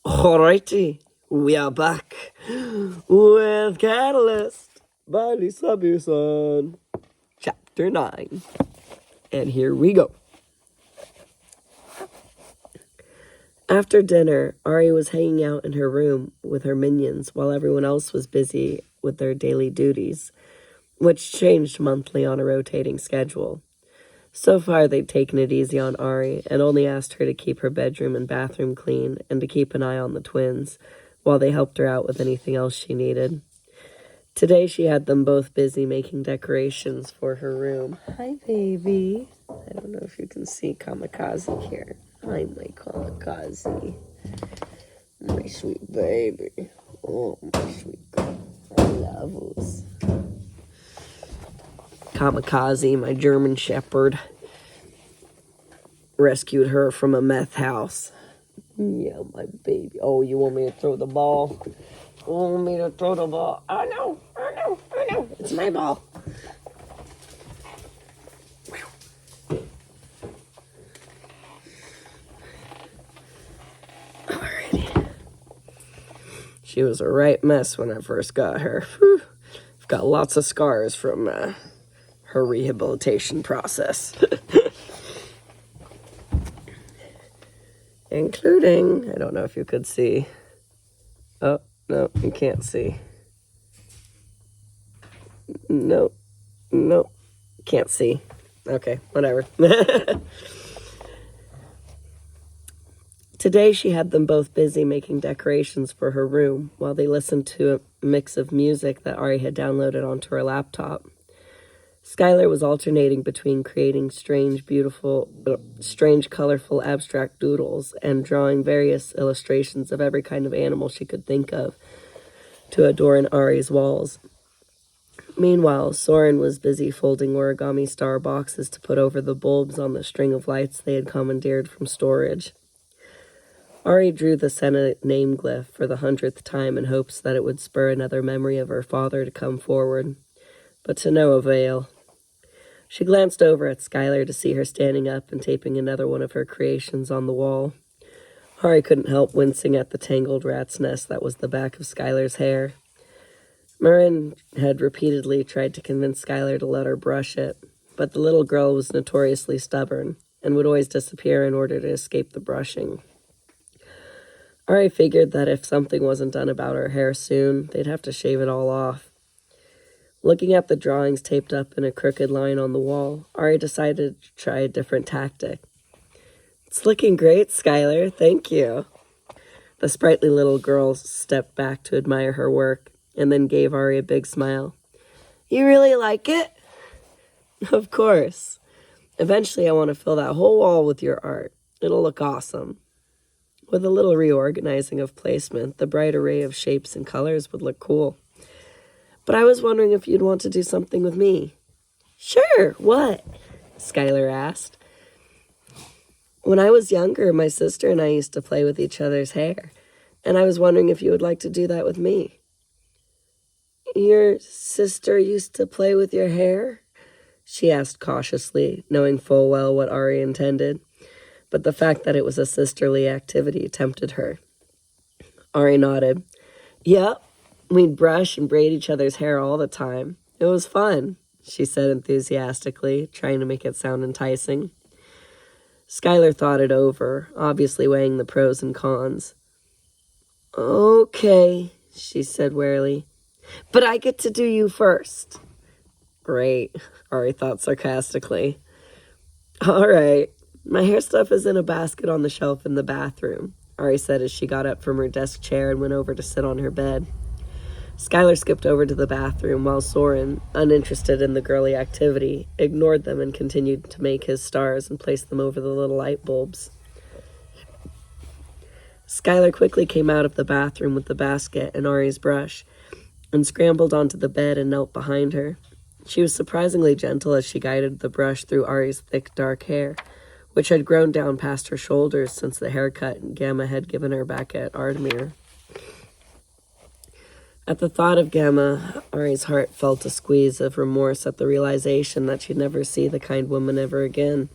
Alrighty, we are back with Catalyst by Lisa Beerson, Chapter 9. And here we go. After dinner, Ari was hanging out in her room with her minions while everyone else was busy with their daily duties, which changed monthly on a rotating schedule. So far, they'd taken it easy on Ari and only asked her to keep her bedroom and bathroom clean and to keep an eye on the twins, while they helped her out with anything else she needed. Today, she had them both busy making decorations for her room. Hi, baby. I don't know if you can see Kamikaze here. Hi, my Kamikaze. My sweet baby. Oh, my sweet girl. I love us. Kamikaze, my German Shepherd, rescued her from a meth house. Yeah, my baby. Oh, you want me to throw the ball? You want me to throw the ball? Oh, no. It's my ball. Alrighty. She was a right mess when I first got her. Whew. I've got lots of scars from her rehabilitation process. Including, I don't know if you could see. Oh, no, you can't see. No, can't see. Okay, whatever. Today she had them both busy making decorations for her room while they listened to a mix of music that Ari had downloaded onto her laptop. Skylar was alternating between creating strange, colorful, abstract doodles and drawing various illustrations of every kind of animal she could think of to adorn Ari's walls. Meanwhile, Soren was busy folding origami star boxes to put over the bulbs on the string of lights they had commandeered from storage. Ari drew the Senate name glyph for the 100th time in hopes that it would spur another memory of her father to come forward, but to no avail. She glanced over at Skylar to see her standing up and taping another one of her creations on the wall. Ari couldn't help wincing at the tangled rat's nest that was the back of Skylar's hair. Marin had repeatedly tried to convince Skylar to let her brush it, but the little girl was notoriously stubborn and would always disappear in order to escape the brushing. Ari figured that if something wasn't done about her hair soon, they'd have to shave it all off. Looking at the drawings taped up in a crooked line on the wall, Ari decided to try a different tactic. It's looking great, Skylar. Thank you. The sprightly little girl stepped back to admire her work and then gave Ari a big smile. You really like it? Of course. Eventually, I want to fill that whole wall with your art. It'll look awesome. With a little reorganizing of placement, the bright array of shapes and colors would look cool. But I was wondering if you'd want to do something with me. Sure, what? Skylar asked. When I was younger, my sister and I used to play with each other's hair, and I was wondering if you would like to do that with me. Your sister used to play with your hair? She asked cautiously, knowing full well what Ari intended, but the fact that it was a sisterly activity tempted her. Ari nodded. Yep. We'd brush and braid each other's hair all the time. It was fun, she said enthusiastically, trying to make it sound enticing. Skylar thought it over, obviously weighing the pros and cons. Okay, she said wearily. But I get to do you first. Great, Ari thought sarcastically. All right, my hair stuff is in a basket on the shelf in the bathroom, Ari said as she got up from her desk chair and went over to sit on her bed. Skylar skipped over to the bathroom while Soren, uninterested in the girly activity, ignored them and continued to make his stars and place them over the little light bulbs. Skylar quickly came out of the bathroom with the basket and Ari's brush and scrambled onto the bed and knelt behind her. She was surprisingly gentle as she guided the brush through Ari's thick, dark hair, which had grown down past her shoulders since the haircut Gamma had given her back at Ardmere. At the thought of Gamma, Ari's heart felt a squeeze of remorse at the realization that she'd never see the kind woman ever again.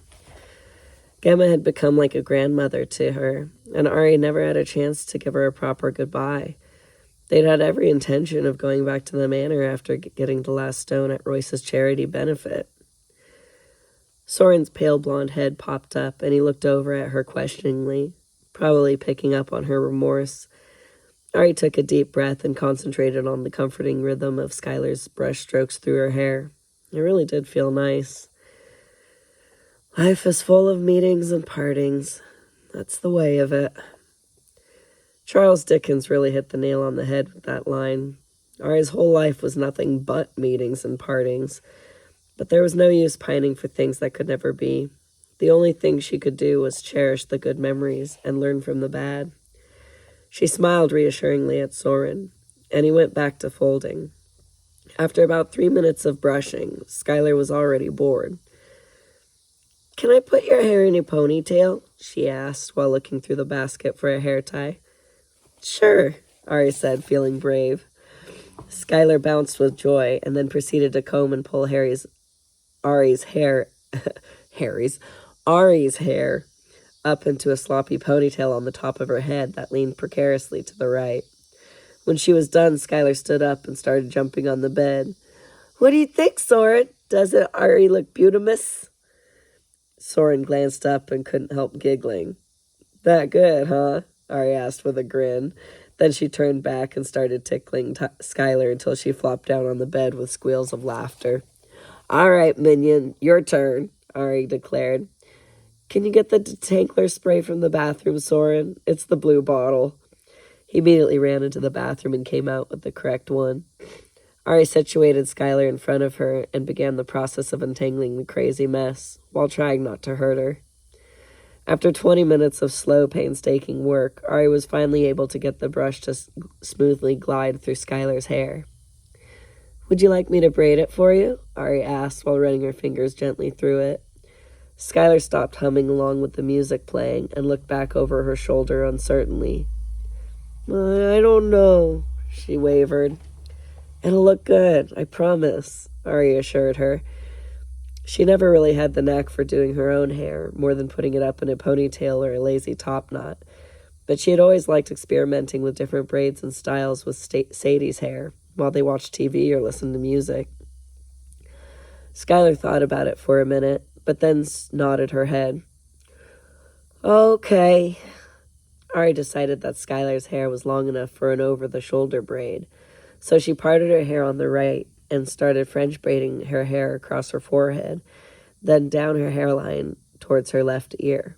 Gemma had become like a grandmother to her, and Ari never had a chance to give her a proper goodbye. They'd had every intention of going back to the manor after getting the last stone at Royce's charity benefit. Soren's pale blonde head popped up, and he looked over at her questioningly, probably picking up on her remorse. Ari took a deep breath and concentrated on the comforting rhythm of Skylar's brush strokes through her hair. It really did feel nice. Life is full of meetings and partings. That's the way of it. Charles Dickens really hit the nail on the head with that line. Ari's whole life was nothing but meetings and partings, but there was no use pining for things that could never be. The only thing she could do was cherish the good memories and learn from the bad. She smiled reassuringly at Soren, and he went back to folding. After about 3 minutes of brushing, Skylar was already bored. "Can I put your hair in a ponytail?" she asked while looking through the basket for a hair tie. "Sure," Ari said, feeling brave. Skylar bounced with joy and then proceeded to comb and pull Ari's hair up into a sloppy ponytail on the top of her head that leaned precariously to the right. When she was done, Skylar stood up and started jumping on the bed. "What do you think, Soren? Doesn't Ari look beautimous?" Soren glanced up and couldn't help giggling. "That good, huh?" Ari asked with a grin. Then she turned back and started tickling Skylar until she flopped down on the bed with squeals of laughter. "All right, minion, your turn," Ari declared. "Can you get the detangler spray from the bathroom, Soren? It's the blue bottle." He immediately ran into the bathroom and came out with the correct one. Ari situated Skylar in front of her and began the process of untangling the crazy mess, while trying not to hurt her. After 20 minutes of slow, painstaking work, Ari was finally able to get the brush to smoothly glide through Skylar's hair. "Would you like me to braid it for you?" Ari asked while running her fingers gently through it. Skylar stopped humming along with the music playing and looked back over her shoulder uncertainly. "I don't know," she wavered. "It'll look good, I promise," Ari assured her. She never really had the knack for doing her own hair, more than putting it up in a ponytail or a lazy top knot, but she had always liked experimenting with different braids and styles with Sadie's hair while they watched TV or listened to music. Skylar thought about it for a minute, but then nodded her head. "Okay." Ari decided that Skylar's hair was long enough for an over-the-shoulder braid, so she parted her hair on the right and started French braiding her hair across her forehead, then down her hairline towards her left ear.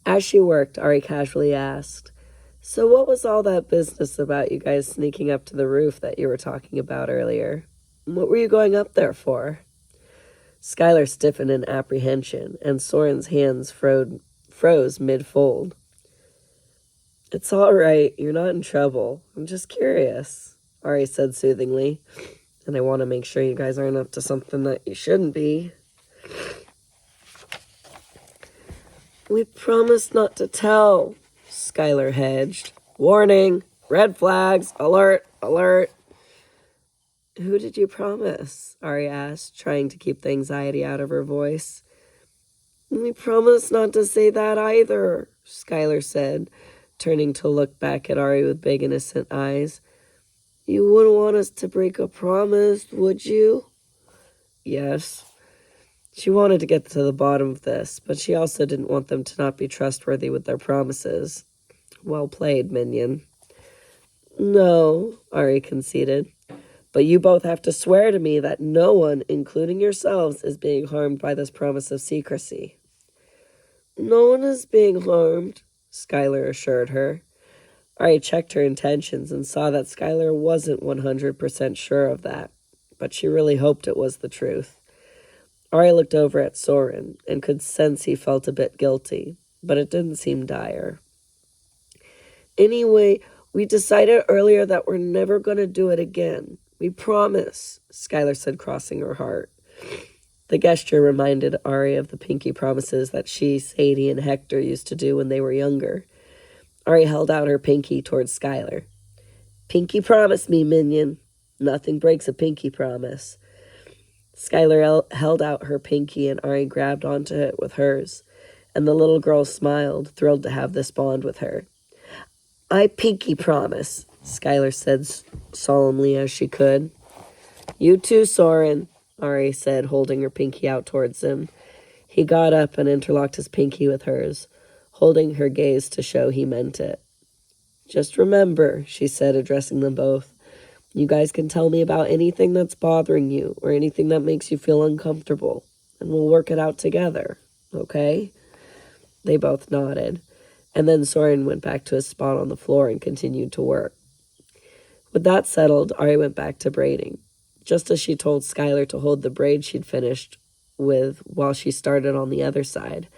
As she worked, Ari casually asked, "So what was all that business about you guys sneaking up to the roof that you were talking about earlier? What were you going up there for?" Skylar stiffened in apprehension, and Soren's hands froze mid-fold. "It's all right. You're not in trouble. I'm just curious," Ari said soothingly. "And I want to make sure you guys aren't up to something that you shouldn't be." "We promised not to tell," Skylar hedged. "Warning! Red flags! Alert! Alert!" "Who did you promise?" Ari asked, trying to keep the anxiety out of her voice. "We promised not to say that either," Skylar said, turning to look back at Ari with big innocent eyes. "You wouldn't want us to break a promise, would you?" Yes. She wanted to get to the bottom of this, but she also didn't want them to not be trustworthy with their promises. Well played, minion. "No," Ari conceded. "But you both have to swear to me that no one, including yourselves, is being harmed by this promise of secrecy." "No one is being harmed," Skylar assured her. Ari checked her intentions and saw that Skylar wasn't 100% sure of that, but she really hoped it was the truth. Ari looked over at Soren and could sense he felt a bit guilty, but it didn't seem dire. "Anyway, we decided earlier that we're never going to do it again. We promise," Skylar said, crossing her heart. The gesture reminded Ari of the pinky promises that she, Sadie, and Hector used to do when they were younger. Ari held out her pinky towards Skylar. "Pinky promise me, minion. Nothing breaks a pinky promise." Skylar held out her pinky and Ari grabbed onto it with hers. and the little girl smiled, thrilled to have this bond with her. "I pinky promise," Skylar said solemnly as she could. "You too, Soren," Ari said, holding her pinky out towards him. He got up and interlocked his pinky with hers, holding her gaze to show he meant it. "Just remember," she said, addressing them both, "you guys can tell me about anything that's bothering you or anything that makes you feel uncomfortable, and we'll work it out together, okay?" They both nodded, and then Soren went back to his spot on the floor and continued to work. With that settled, Ari went back to braiding, just as she told Skylar to hold the braid she'd finished with while she started on the other side.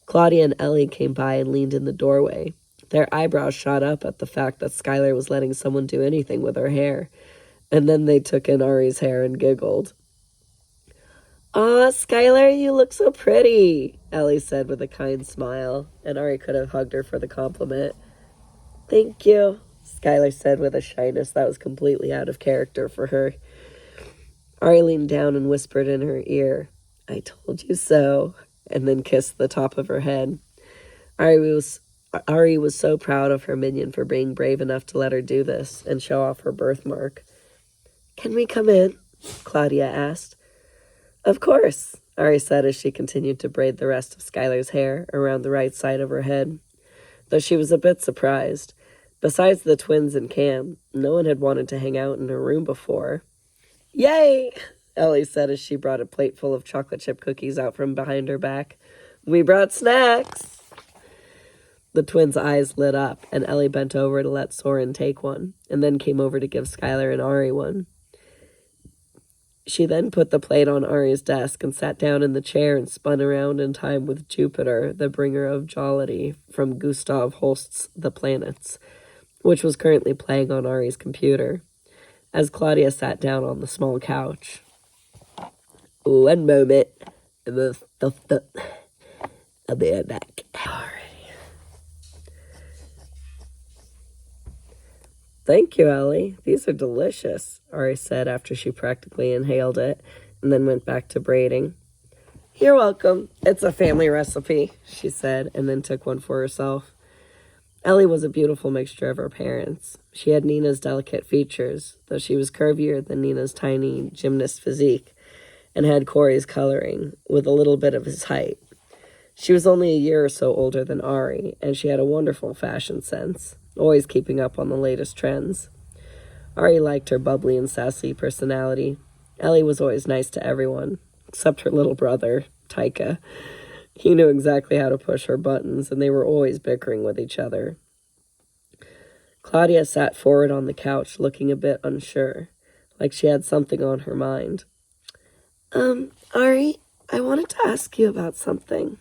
Claudia and Ellie came by and leaned in the doorway. Their eyebrows shot up at the fact that Skylar was letting someone do anything with her hair, and then they took in Ari's hair and giggled. "Aw, Skylar, you look so pretty," Ellie said with a kind smile, and Ari could have hugged her for the compliment. "Thank you," Skylar said with a shyness that was completely out of character for her. Ari leaned down and whispered in her ear, "I told you so," and then kissed the top of her head. Ari was so proud of her minion for being brave enough to let her do this and show off her birthmark. "Can we come in?" Claudia asked. "Of course," Ari said as she continued to braid the rest of Skylar's hair around the right side of her head, though she was a bit surprised. Besides the twins and Cam, no one had wanted to hang out in her room before. "Yay!" Ellie said as she brought a plate full of chocolate chip cookies out from behind her back. "We brought snacks!" The twins' eyes lit up, and Ellie bent over to let Soren take one, and then came over to give Skylar and Ari one. She then put the plate on Ari's desk and sat down in the chair and spun around in time with Jupiter, the bringer of jollity, from Gustav Holst's The Planets, which was currently playing on Ari's computer, as Claudia sat down on the small couch. "One moment. I'll be right back." "Thank you, Ellie. These are delicious," Ari said after she practically inhaled it, and then went back to braiding. "You're welcome. It's a family recipe," she said, and then took one for herself. Ellie was a beautiful mixture of her parents. She had Nina's delicate features, though she was curvier than Nina's tiny gymnast physique, and had Corey's coloring, with a little bit of his height. She was only a year or so older than Ari, and she had a wonderful fashion sense, always keeping up on the latest trends. Ari liked her bubbly and sassy personality. Ellie was always nice to everyone, except her little brother, Taika. He knew exactly how to push her buttons, and they were always bickering with each other. Claudia sat forward on the couch, looking a bit unsure, like she had something on her mind. Ari, I wanted to ask you about something."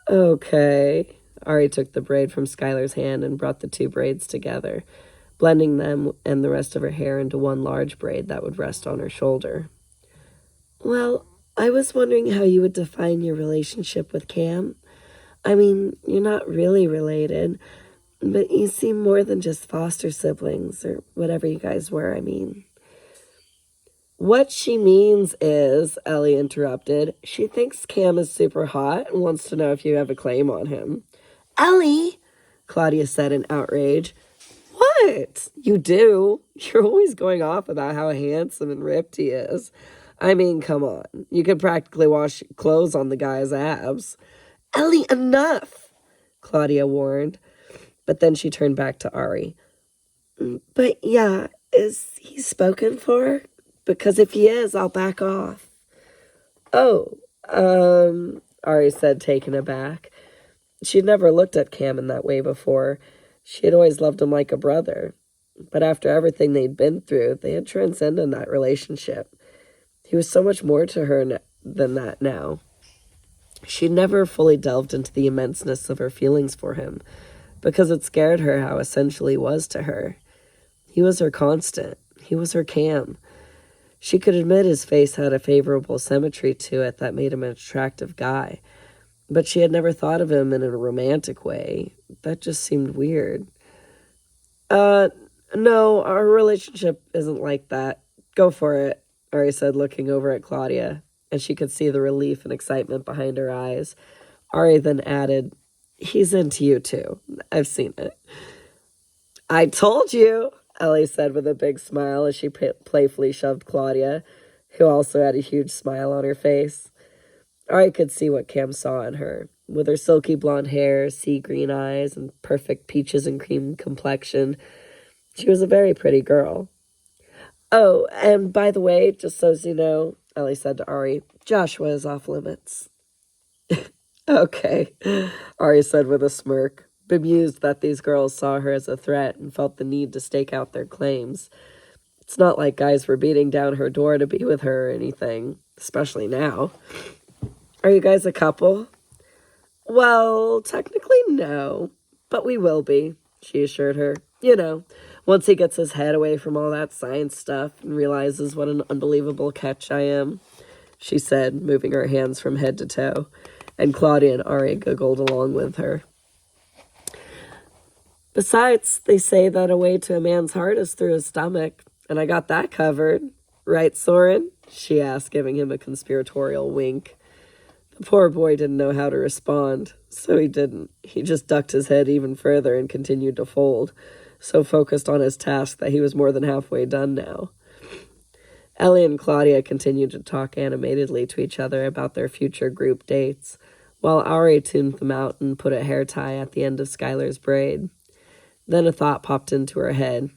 "Okay." Ari took the braid from Skylar's hand and brought the two braids together, blending them and the rest of her hair into one large braid that would rest on her shoulder. "Well, I was wondering how you would define your relationship with Cam. I mean, you're not really related, but you seem more than just foster siblings, or whatever you guys were, I mean." "What she means is," Ellie interrupted, "she thinks Cam is super hot and wants to know if you have a claim on him." "Ellie!" Claudia said in outrage. "What? You do? You're always going off about how handsome and ripped he is. I mean, come on. You could practically wash clothes on the guy's abs." "Ellie, enough!" Claudia warned. But then she turned back to Ari. "But yeah, is he spoken for? Because if he is, I'll back off." "Oh, Ari said, taken aback. She'd never looked at Cam in that way before. She had always loved him like a brother. But after everything they'd been through, they had transcended that relationship. He was so much more to her than that now. She'd never fully delved into the immenseness of her feelings for him, because it scared her how essential he was to her. He was her constant. He was her Cam. She could admit his face had a favorable symmetry to it that made him an attractive guy, but she had never thought of him in a romantic way. That just seemed weird. No, our relationship isn't like that. Go for it," Ari said, looking over at Claudia, and she could see the relief and excitement behind her eyes. Ari then added, "He's into you too. I've seen it." "I told you," Ellie said with a big smile as she playfully shoved Claudia, who also had a huge smile on her face. Ari could see what Cam saw in her. With her silky blonde hair, sea green eyes, and perfect peaches and cream complexion, she was a very pretty girl. "Oh, and by the way, just so you know," Ellie said to Ari, "Joshua is off limits." "Okay," Ari said with a smirk, bemused that these girls saw her as a threat and felt the need to stake out their claims. It's not like guys were beating down her door to be with her or anything, especially now. "Are you guys a couple?" "Well, technically no, but we will be," she assured her. "You know, once he gets his head away from all that science stuff and realizes what an unbelievable catch I am," she said, moving her hands from head to toe, and Claudia and Ari giggled along with her. "Besides, they say that a way to a man's heart is through his stomach, and I got that covered. Right, Soren?" she asked, giving him a conspiratorial wink. The poor boy didn't know how to respond, so he didn't. He just ducked his head even further and continued to fold, so focused on his task that he was more than halfway done now. Ellie and Claudia continued to talk animatedly to each other about their future group dates, while Ari tuned them out and put a hair tie at the end of Skylar's braid. Then a thought popped into her head.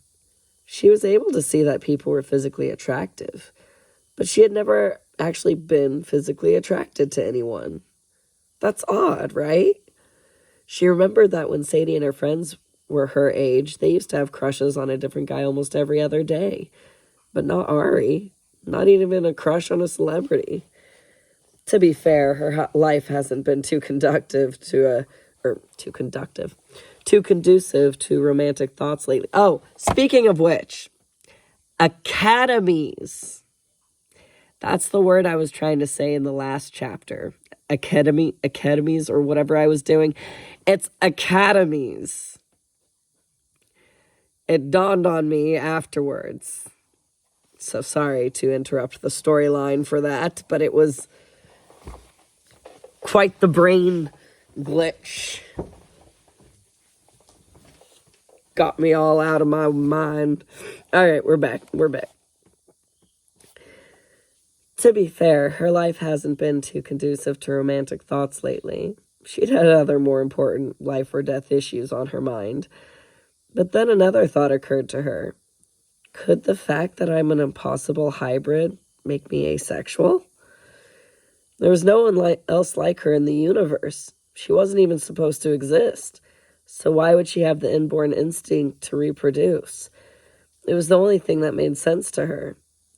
She was able to see that people were physically attractive, but she had never actually been physically attracted to anyone. That's odd, right? She remembered that when Sadie and her friends were her age, they used to have crushes on a different guy almost every other day. But not Ari. Not even a crush on a celebrity. To be fair, her life hasn't been too conducive to romantic thoughts lately. Oh, speaking of which, academies. That's the word I was trying to say in the last chapter. Academies, or whatever I was doing. It's academies. It dawned on me afterwards. So sorry to interrupt the storyline for that, but it was quite the brain glitch. Got me all out of my mind. All right, we're back. To be fair, her life hasn't been too conducive to romantic thoughts lately. She'd had other more important life or death issues on her mind. But then another thought occurred to her. Could the fact that I'm an impossible hybrid make me asexual? There was no one else like her in the universe. She wasn't even supposed to exist. So why would she have the inborn instinct to reproduce? It was the only thing that made sense to her.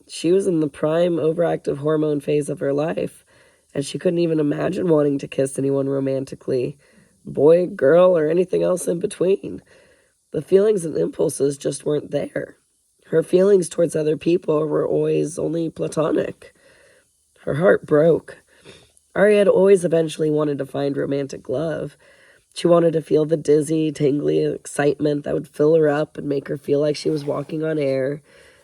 She was in the prime overactive hormone phase of her life, and she couldn't even imagine wanting to kiss anyone romantically, boy, girl, or anything else in between. The feelings and impulses just weren't there. Her feelings towards other people were always only platonic. Her heart broke. Ari had always eventually wanted to find romantic love. She wanted to feel the dizzy, tingly excitement that would fill her up and make her feel like she was walking on air,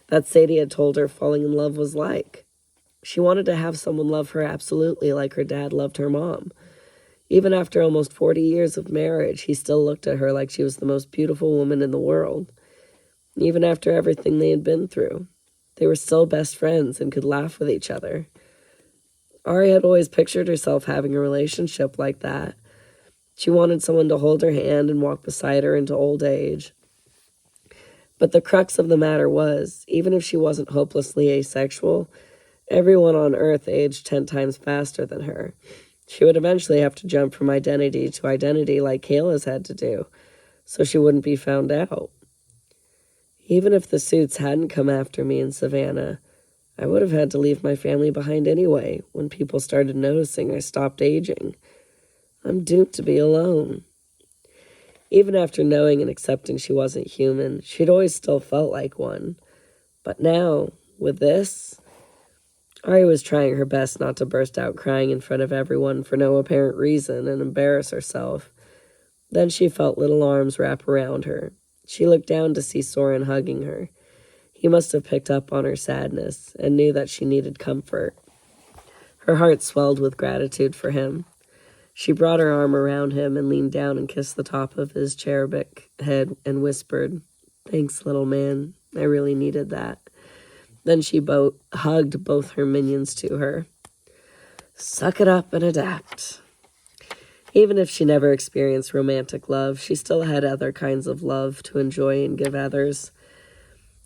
that Sadie had told her falling in love was like. She wanted to have someone love her absolutely like her dad loved her mom. Even after almost 40 years of marriage, he still looked at her like she was the most beautiful woman in the world. Even after everything they had been through, they were still best friends and could laugh with each other. Ari had always pictured herself having a relationship like that. She wanted someone to hold her hand and walk beside her into old age. But the crux of the matter was, even if she wasn't hopelessly asexual, everyone on Earth aged 10 times faster than her. She would eventually have to jump from identity to identity like Kayla's had to do, so she wouldn't be found out. Even if the suits hadn't come after me in Savannah, I would have had to leave my family behind anyway when people started noticing I stopped aging. I'm doomed to be alone. Even after knowing and accepting she wasn't human, she'd always still felt like one. But now, with this, Ari was trying her best not to burst out crying in front of everyone for no apparent reason and embarrass herself. Then she felt little arms wrap around her. She looked down to see Soren hugging her. He must have picked up on her sadness and knew that she needed comfort. Her heart swelled with gratitude for him. She brought her arm around him and leaned down and kissed the top of his cherubic head and whispered, "Thanks, little man. I really needed that." Then she hugged both her minions to her. Suck it up and adapt. Even if she never experienced romantic love, she still had other kinds of love to enjoy and give others.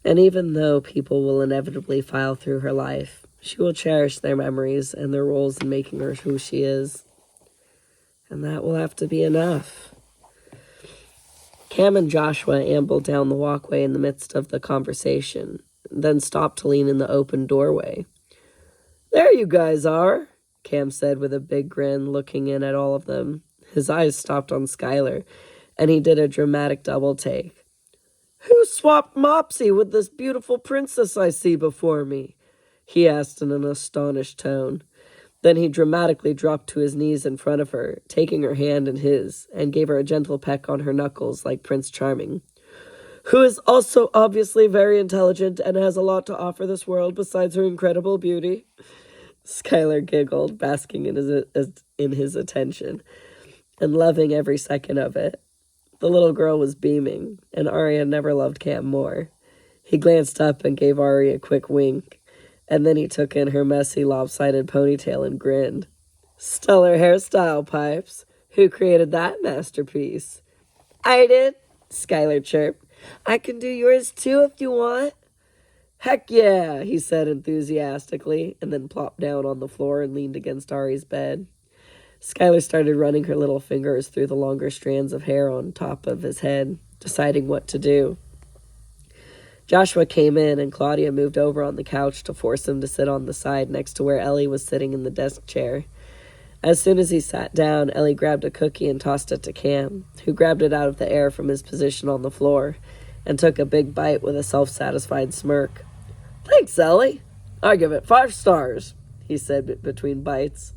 And even though people will inevitably file through her life, she will cherish their memories and their roles in making her who she is. And that will have to be enough. Cam and Joshua ambled down the walkway in the midst of the conversation, then stopped to lean in the open doorway. "There you guys are," Cam said with a big grin, looking in at all of them. His eyes stopped on Skylar, and he did a dramatic double take. "Who swapped Mopsy with this beautiful princess I see before me?" he asked in an astonished tone. Then he dramatically dropped to his knees in front of her, taking her hand in his, and gave her a gentle peck on her knuckles like Prince Charming. "Who is also obviously very intelligent and has a lot to offer this world besides her incredible beauty." Skylar giggled, basking in his attention, and loving every second of it. The little girl was beaming, and Ari never loved Cam more. He glanced up and gave Ari a quick wink, and then he took in her messy, lopsided ponytail and grinned. "Stellar hairstyle, Pipes. Who created that masterpiece?" "I did," Skylar chirped. "I can do yours too if you want." "Heck yeah," he said enthusiastically, and then plopped down on the floor and leaned against Ari's bed. Skylar started running her little fingers through the longer strands of hair on top of his head, deciding what to do. Joshua came in, and Claudia moved over on the couch to force him to sit on the side next to where Ellie was sitting in the desk chair. As soon as he sat down, Ellie grabbed a cookie and tossed it to Cam, who grabbed it out of the air from his position on the floor and took a big bite with a self-satisfied smirk. "Thanks, Ellie. I give it 5 stars, he said between bites.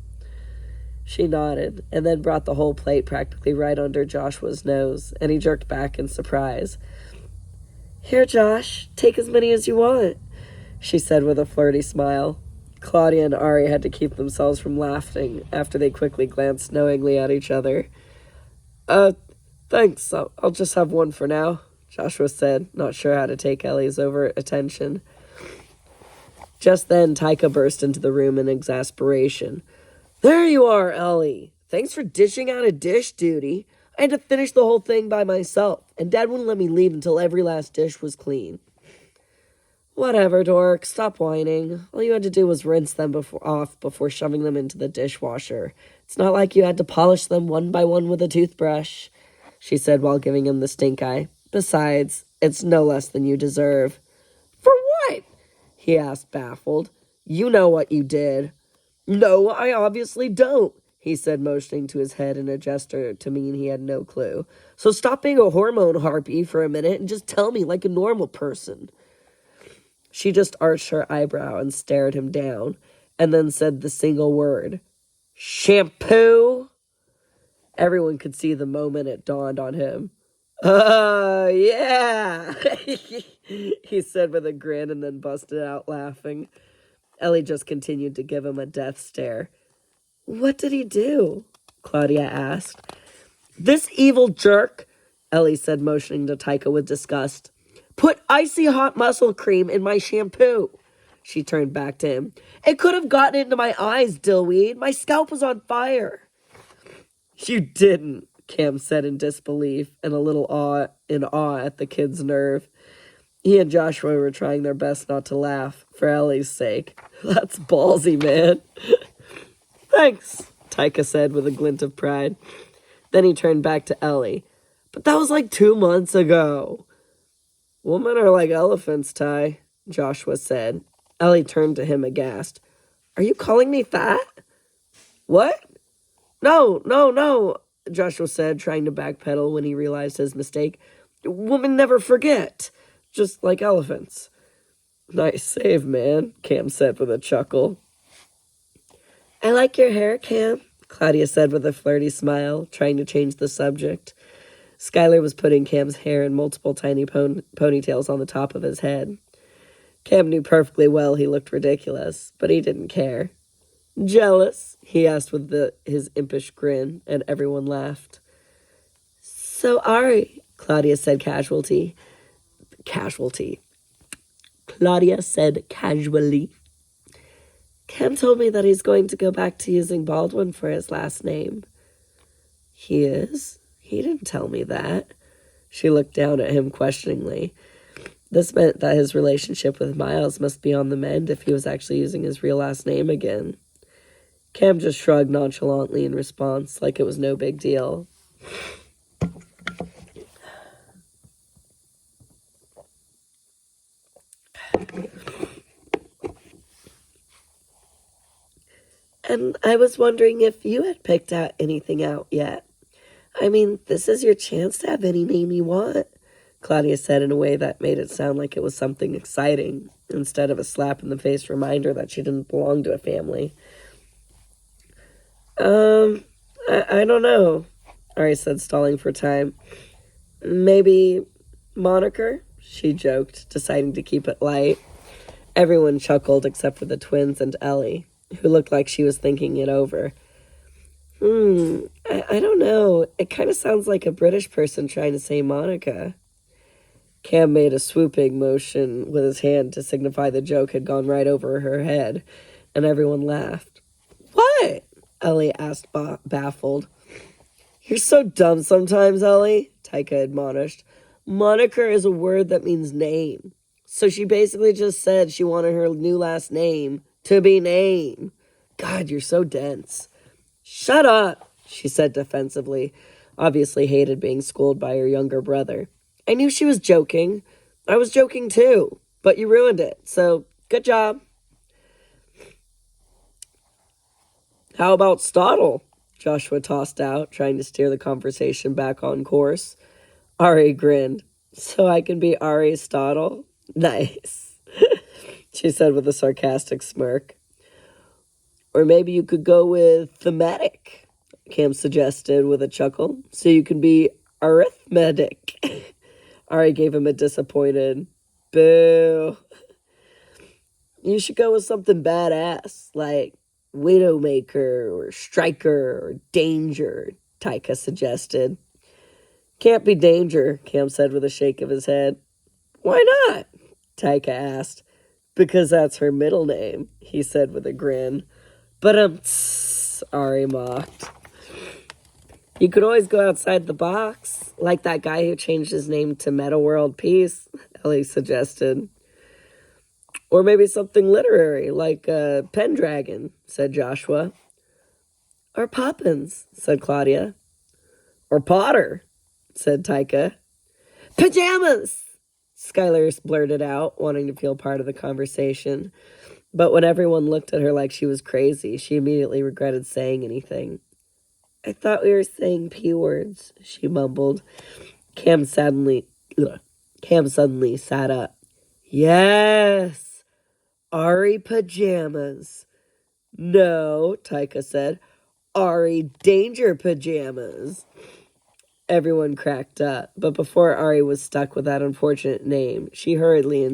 She nodded, and then brought the whole plate practically right under Joshua's nose, and he jerked back in surprise. "Here, Josh, take as many as you want," she said with a flirty smile. Claudia and Ari had to keep themselves from laughing after they quickly glanced knowingly at each other. Thanks, I'll just have one for now," Joshua said, not sure how to take Ellie's overt attention. Just then, Taika burst into the room in exasperation. "There you are, Ellie. Thanks for dishing out a dish duty. I had to finish the whole thing by myself, and Dad wouldn't let me leave until every last dish was clean." "Whatever, dork. Stop whining. All you had to do was rinse them off before shoving them into the dishwasher. It's not like you had to polish them one by one with a toothbrush," she said while giving him the stink eye. "Besides, it's no less than you deserve." "For what?" he asked, baffled. "You know what you did." "No, I obviously don't," he said, motioning to his head in a gesture to mean he had no clue. "So stop being a hormone harpy for a minute and just tell me like a normal person." She just arched her eyebrow and stared him down, and then said the single word, "Shampoo?" Everyone could see the moment it dawned on him. Yeah," he said with a grin and then busted out laughing. Ellie just continued to give him a death stare. "What did he do?" Claudia asked. "This evil jerk," Ellie said, motioning to Taika with disgust, "put icy hot muscle cream in my shampoo." She turned back to him. "It could have gotten into my eyes, dillweed. My scalp was on fire." "You didn't," Cam said in disbelief and a little awe at the kid's nerve. He and Joshua were trying their best not to laugh, for Ellie's sake. "That's ballsy, man." "Thanks," Taika said with a glint of pride. Then he turned back to Ellie. "But that was like 2 months ago." "Women are like elephants, Ty," Joshua said. Ellie turned to him aghast. "Are you calling me fat?" "What?" No, Joshua said, trying to backpedal when he realized his mistake. "Women never forget, just like elephants." "Nice save, man," Cam said with a chuckle. "I like your hair, Cam," Claudia said with a flirty smile, trying to change the subject. Skylar was putting Cam's hair in multiple tiny ponytails on the top of his head. Cam knew perfectly well he looked ridiculous, but he didn't care. Jealous? He asked with his impish grin, and everyone laughed. So Ari, Claudia said casualty. Casualty. Claudia said casually. Cam told me that he's going to go back to using Baldwin for his last name. He is? He didn't tell me that. She looked down at him questioningly. This meant that his relationship with Miles must be on the mend if he was actually using his real last name again. Cam just shrugged nonchalantly in response, like it was no big deal. And I was wondering if you had picked out anything out yet. I mean, this is your chance to have any name you want, Claudia said in a way that made it sound like it was something exciting, instead of a slap-in-the-face reminder that she didn't belong to a family. I don't know, Ari said, stalling for time. Maybe moniker? She joked, deciding to keep it light. Everyone chuckled except for the twins and Ellie, who looked like she was thinking it over. I don't know. It kind of sounds like a British person trying to say Monica. Cam made a swooping motion with his hand to signify the joke had gone right over her head, and everyone laughed. What? Ellie asked, baffled. You're so dumb sometimes, Ellie, Taika admonished. Moniker is a word that means name. So she basically just said she wanted her new last name to be name. God, you're so dense. Shut up, she said defensively, obviously hated being schooled by her younger brother. I knew she was joking. I was joking too, but you ruined it, so good job. How about Stottle? Joshua tossed out, trying to steer the conversation back on course. Ari grinned. So I can be Ari Stottle? Nice, she said with a sarcastic smirk. Or maybe you could go with thematic, Cam suggested with a chuckle, so you can be arithmetic. Ari gave him a disappointed boo. You should go with something badass, like Widowmaker or Striker or Danger, Taika suggested. Can't be Danger, Cam said with a shake of his head. Why not? Taika asked. Because that's her middle name, he said with a grin. But Ari mocked. You could always go outside the box, like that guy who changed his name to Meta World Peace, Ellie suggested. Or maybe something literary, like Pendragon, said Joshua. Or Poppins, said Claudia. Or Potter, said Taika. Pajamas! Skylar blurted out, wanting to feel part of the conversation. But when everyone looked at her like she was crazy, she immediately regretted saying anything. I thought we were saying P words, she mumbled. Cam suddenly sat up. Yes, Ari pajamas. No, Taika said. Ari danger pajamas. Everyone cracked up, but before Ari was stuck with that unfortunate name, she hurriedly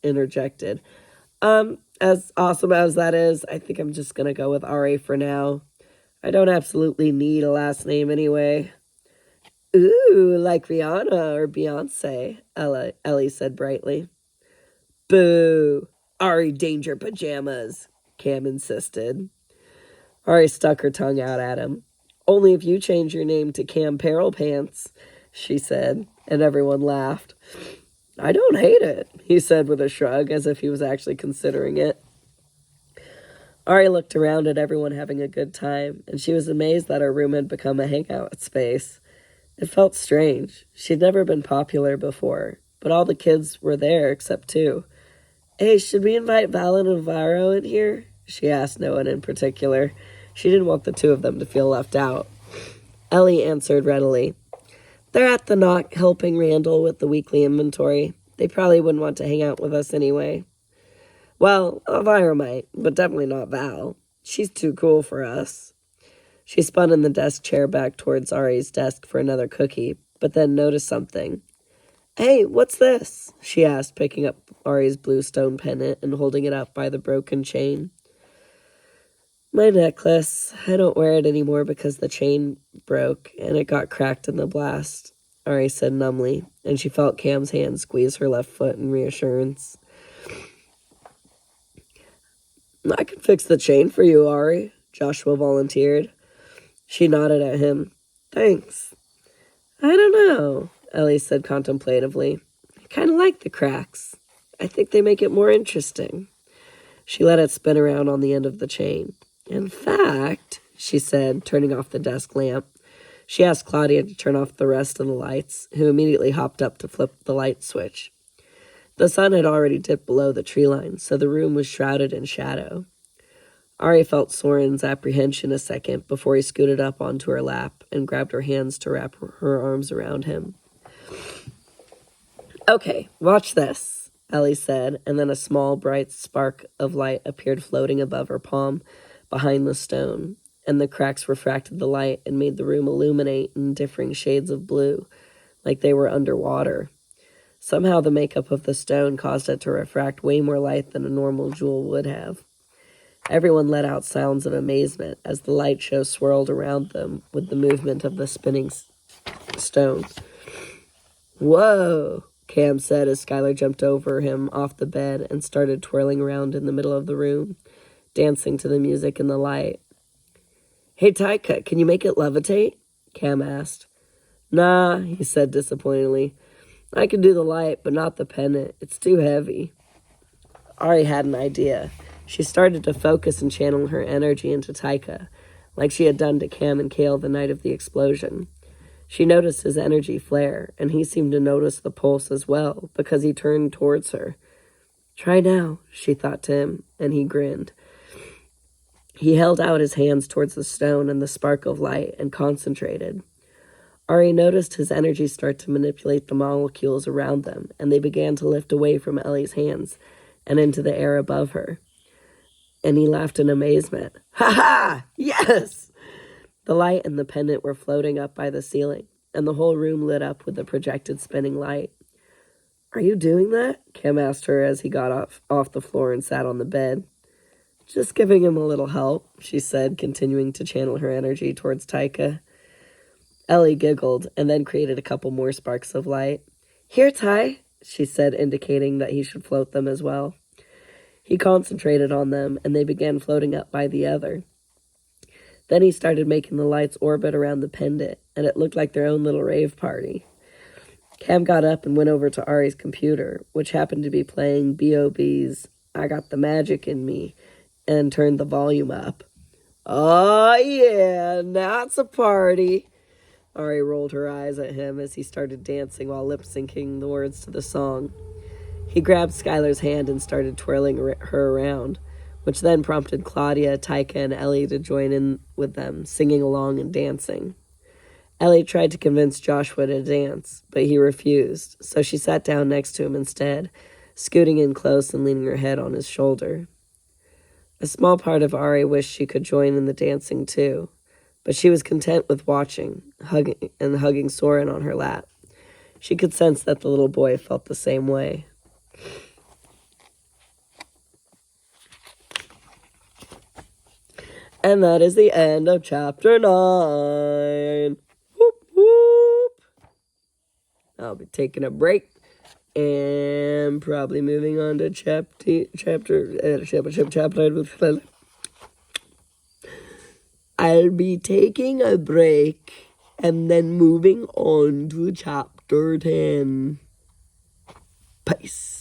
interjected. As awesome as that is, I think I'm just gonna go with Ari for now. I don't absolutely need a last name anyway. Ooh, like Rihanna or Beyonce, Ellie said brightly. Boo! Ari Danger Pajamas, Cam insisted. Ari stuck her tongue out at him. Only if you change your name to Cam Peril Pants, she said, and everyone laughed. I don't hate it, he said with a shrug, as if he was actually considering it. Ari looked around at everyone having a good time, and she was amazed that her room had become a hangout space. It felt strange. She'd never been popular before, but all the kids were there except two. Hey, should we invite Val and Navarro in here? She asked no one in particular. She didn't want the two of them to feel left out. Ellie answered readily. They're at the Knock helping Randall with the weekly inventory. They probably wouldn't want to hang out with us anyway. Well, Elvira might, but definitely not Val. She's too cool for us. She spun in the desk chair back towards Ari's desk for another cookie, but then noticed something. Hey, what's this? She asked, picking up Ari's blue stone pendant and holding it up by the broken chain. My necklace. I don't wear it anymore because the chain broke and it got cracked in the blast, Ari said numbly, and she felt Cam's hand squeeze her left foot in reassurance. I can fix the chain for you, Ari, Joshua volunteered. She nodded at him. Thanks. I don't know, Ellie said contemplatively. I kind of like the cracks. I think they make it more interesting. She let it spin around on the end of the chain. In fact, she said, turning off the desk lamp, she asked Claudia to turn off the rest of the lights, who immediately hopped up to flip the light switch. The sun had already dipped below the tree line, so the room was shrouded in shadow. Ari felt Soren's apprehension a second before he scooted up onto her lap and grabbed her hands to wrap her arms around him. Okay, watch this, Ellie said, and then a small, bright spark of light appeared floating above her palm behind the stone, and the cracks refracted the light and made the room illuminate in differing shades of blue, like they were underwater. Somehow the makeup of the stone caused it to refract way more light than a normal jewel would have. Everyone let out sounds of amazement as the light show swirled around them with the movement of the spinning stone. Whoa, Cam said as Skylar jumped over him off the bed and started twirling around in the middle of the room, dancing to the music and the light. Hey, Taika, can you make it levitate? Cam asked. Nah, he said disappointingly. I can do the light, but not the pendant. It's too heavy. Ari had an idea. She started to focus and channel her energy into Taika, like she had done to Cam and Kale the night of the explosion. She noticed his energy flare, and he seemed to notice the pulse as well, because he turned towards her. Try now, she thought to him, and he grinned. He held out his hands towards the stone and the spark of light and concentrated. Ari noticed his energy start to manipulate the molecules around them, and they began to lift away from Ellie's hands and into the air above her. And he laughed in amazement. Ha ha! Yes! The light and the pendant were floating up by the ceiling, and the whole room lit up with the projected spinning light. Are you doing that? Cam asked her as he got off the floor and sat on the bed. Just giving him a little help, she said, continuing to channel her energy towards Taika. Ellie giggled and then created a couple more sparks of light. Here, Ty, she said, indicating that he should float them as well. He concentrated on them, and they began floating up by the other. Then he started making the lights orbit around the pendant, and it looked like their own little rave party. Cam got up and went over to Ari's computer, which happened to be playing B.O.B.'s I Got the Magic in Me, and turned the volume up. Oh, yeah, now it's a party. Ari rolled her eyes at him as he started dancing while lip-syncing the words to the song. He grabbed Skylar's hand and started twirling her around, which then prompted Claudia, Taika, and Ellie to join in with them, singing along and dancing. Ellie tried to convince Joshua to dance, but he refused, so she sat down next to him instead, scooting in close and leaning her head on his shoulder. A small part of Ari wished she could join in the dancing too, but she was content with watching, hugging Soren on her lap. She could sense that the little boy felt the same way. And that is the end of chapter 9. Whoop, whoop. I'll be taking a break and probably moving on to chapter. I'll be taking a break and then moving on to chapter 10. Peace.